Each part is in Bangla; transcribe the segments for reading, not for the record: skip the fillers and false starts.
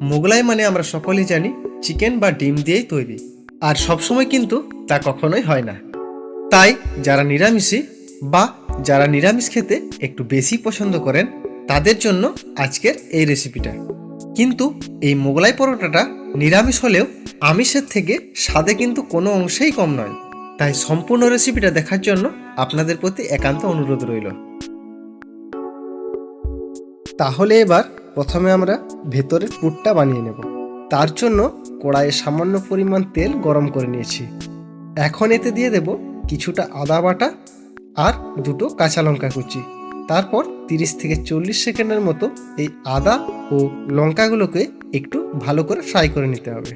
মোগলাই মানে আমরা সকলেই জানি চিকেন বা ডিম দিয়েই তৈরি, আর সবসময় কিন্তু তা কখনোই হয় না। তাই যারা নিরামিষী বা যারা নিরামিষ খেতে একটু বেশি পছন্দ করেন তাদের জন্য আজকের এই রেসিপিটা। কিন্তু এই মোগলাই পরোটাটা নিরামিষ হলেও আমিষের থেকে স্বাদে কিন্তু কোনো অংশেই কম নয়। তাই সম্পূর্ণ রেসিপিটা দেখার জন্য আপনাদের প্রতি একান্ত অনুরোধ রইল। তাহলে এবার প্রথমে আমরা ভেতরের পুরটা বানিয়ে নেব। তার জন্য কড়াইয়ে সামান্য পরিমাণ তেল গরম করে নিয়েছি। এখন এতে দিয়ে দেব কিছুটা আদা বাটা আর দুটো কাঁচা লঙ্কা কুচি। তারপর 30 থেকে 40 সেকেন্ডের মতো এই আদা ও লঙ্কাগুলোকে একটু ভালো করে ফ্রাই করে নিতে হবে।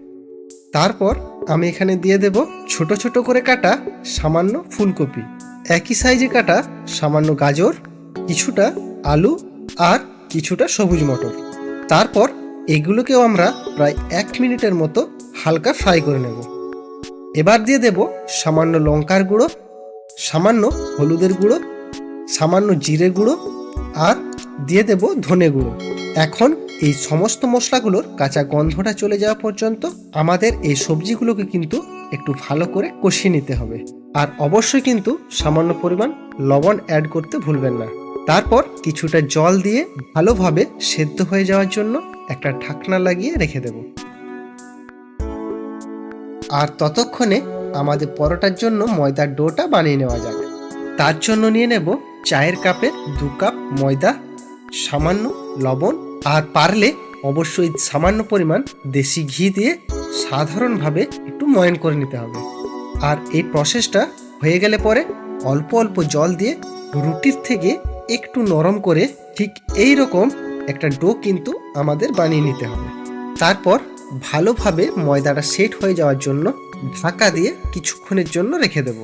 তারপর আমি এখানে দিয়ে দেব ছোট ছোট করে কাটা সামান্য ফুলকপি, একই সাইজে কাটা সামান্য গাজর, কিছুটা আলু আর কিছুটা সবুজ মটর। তারপর এগুলোকেও আমরা প্রায় 1 মিনিটের মতো হালকা ফ্রাই করে নেব। এবার দিয়ে দেব সামান্য লঙ্কার গুঁড়ো, সামান্য হলুদের গুঁড়ো, সামান্য জিরে গুঁড়ো আর দিয়ে দেব ধনে গুঁড়ো। এখন এই সমস্ত মশলাগুলোর কাঁচা গন্ধটা চলে যাওয়া পর্যন্ত আমাদের এই সবজিগুলোকে কিন্তু একটু ভালো করে কষিয়ে নিতে হবে। আর অবশ্যই কিন্তু সামান্য পরিমাণ লবণ অ্যাড করতে ভুলবেন না। তারপর কিছুটা জল দিয়ে ভালোভাবে সেদ্ধ হয়ে যাওয়ার জন্য একটা ঢাকনা লাগিয়ে রেখে দেব। আর ততক্ষণে আমাদের পরোটার জন্য ময়দার ডোটা বানিয়ে নেওয়া যাক। তার জন্য নিয়ে নেব চায়ের কাপের 2 কাপ ময়দা, সামান্য লবণ আর পারলে অবশ্যই সামান্য পরিমাণ দেশি ঘি দিয়ে সাধারণভাবে একটু ময়ান করে নিতে হবে। আর এই প্রসেসটা হয়ে গেলে পরে অল্প অল্প জল দিয়ে রুটির থেকে একটু নরম করে ঠিক এই রকম একটা ডো কিন্তু আমাদের বানিয়ে নিতে হবে। তারপর ভালোভাবে ময়দাটা সেট হয়ে যাওয়ার জন্য ঢাকা দিয়ে কিছুক্ষণের জন্য রেখে দেব।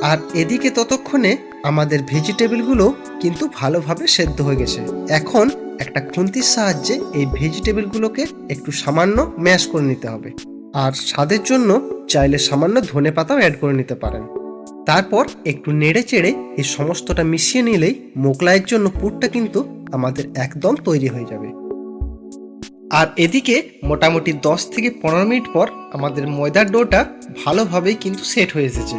আর এদিকে ততক্ষণে আমাদের ভেজিটেবলগুলো কিন্তু ভালোভাবে সেদ্ধ হয়ে গেছে। এখন একটা খুন্তির সাহায্যে এই ভেজিটেবলগুলোকে একটু সামান্য ম্যাশ করে নিতে হবে। আর স্বাদের জন্য চাইলে সামান্য ধনেপাতাও অ্যাড করে নিতে পারেন। তারপর একটু নেড়ে চেড়ে এই সমস্তটা মিশিয়ে নিলেই মোগলাইয়ের জন্য পুরটা কিন্তু আমাদের একদম তৈরি হয়ে যাবে। আর এদিকে মোটামুটি 10 থেকে 15 মিনিট পর আমাদের ময়দার ডোটা ভালোভাবেই কিন্তু সেট হয়ে এসেছে।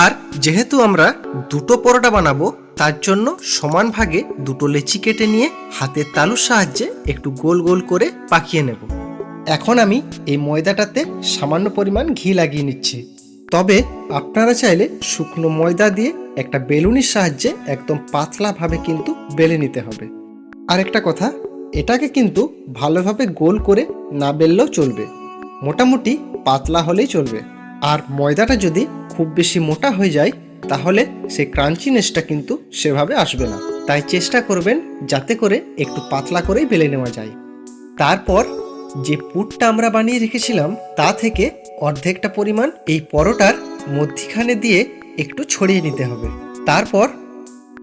আর যেহেতু আমরা দুটো পরোটা বানাবো তার জন্য সমান ভাগে দুটো লেচি কেটে নিয়ে হাতের তালুর সাহায্যে একটু গোল গোল করে পাকিয়ে নেব। এখন আমি এই ময়দাটাতে সামান্য পরিমাণ ঘি লাগিয়ে নিচ্ছি। তবে আপনারা চাইলে শুকনো ময়দা দিয়ে একটা বেলুনির সাহায্যে একদম পাতলাভাবে কিন্তু বেলে নিতে হবে। আর একটা কথা, এটাকে কিন্তু ভালোভাবে গোল করে না বেললেও চলবে, মোটামুটি পাতলা হলেই চলবে। আর ময়দাটা যদি খুব বেশি মোটা হয়ে যায় তাহলে সেই ক্রাঞ্চিনেসটা কিন্তু সেভাবে আসবে না। তাই চেষ্টা করবেন যাতে করে একটু পাতলা করেই বেলে নেওয়া যায়। তারপর যে পুরটা আমরা বানিয়ে রেখেছিলাম তা থেকে অর্ধেকটা পরিমাণ এই পরোটার মধ্যিখানে দিয়ে একটু ছড়িয়ে নিতে হবে। তারপর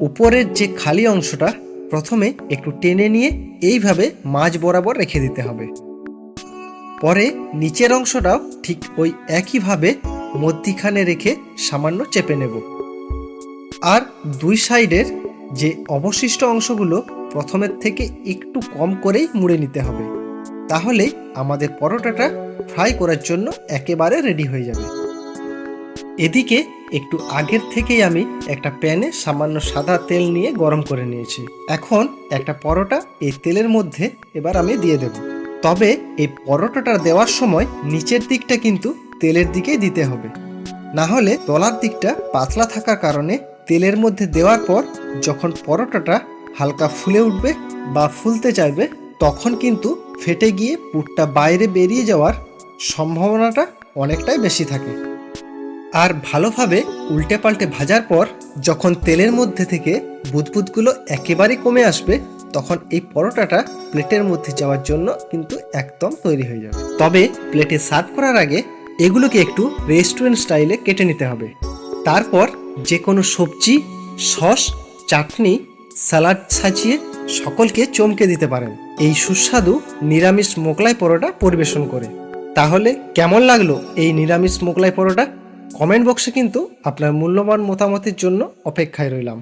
উপরের যে খালি অংশটা প্রথমে একটু টেনে নিয়ে এইভাবে মাঝ বরাবর রেখে দিতে হবে। পরে নিচের অংশটাও ঠিক ওই একইভাবে মধ্যিখানে রেখে সামান্য চেপে নেব। আর দুই সাইডের যে অবশিষ্ট অংশগুলো প্রথমের থেকে একটু কম করেই মুড়ে নিতে হবে। তাহলে আমাদের পরোটাটা ফ্রাই করার জন্য একেবারে রেডি হয়ে যাবে। এদিকে একটু আগের থেকেই আমি একটা প্যানে সামান্য সাদা তেল নিয়ে গরম করে নিয়েছি। এখন একটা পরোটা এই তেলের মধ্যে এবার আমি দিয়ে দেব। তবে এই পরোটাটা দেওয়ার সময় নিচের দিকটা কিন্তু তেলের দিকেই দিতে হবে, না হলে তলার দিকটা পাতলা থাকার কারণে তেলের মধ্যে দেওয়ার পর যখন পরোটাটা হালকা ফুলে উঠবে বা ফুলতে চাইবে তখন কিন্তু ফেটে গিয়ে পুরটা বাইরে বেরিয়ে যাওয়ার সম্ভাবনাটা অনেকটাই বেশি থাকে। আর ভালোভাবে উল্টে পাল্টে ভাজার পর যখন তেলের মধ্যে থেকে বুদবুদগুলো একেবারে কমে আসবে তখন এই পরোটাটা প্লেটের মধ্যে যাওয়ার জন্য কিন্তু একদম তৈরি হয়ে যাবে। তবে প্লেটে সার্ভ করার আগে এগুলোকে একটু রেস্টুরেন্ট স্টাইলে কেটে নিতে হবে। তারপর যে কোনো সবজি, সস, চাটনি, স্যালাড সাজিয়ে সকলকে চমকে দিতে পারেন এই সুস্বাদু নিরামিষ মোগলাই পরোটা পরিবেশন করে। তাহলে কেমন লাগলো এই নিরামিষ মোগলাই পরোটা? কমেন্ট বক্সে কিন্তু আপনার মূল্যবান মতামতের জন্য অপেক্ষায় রইলাম।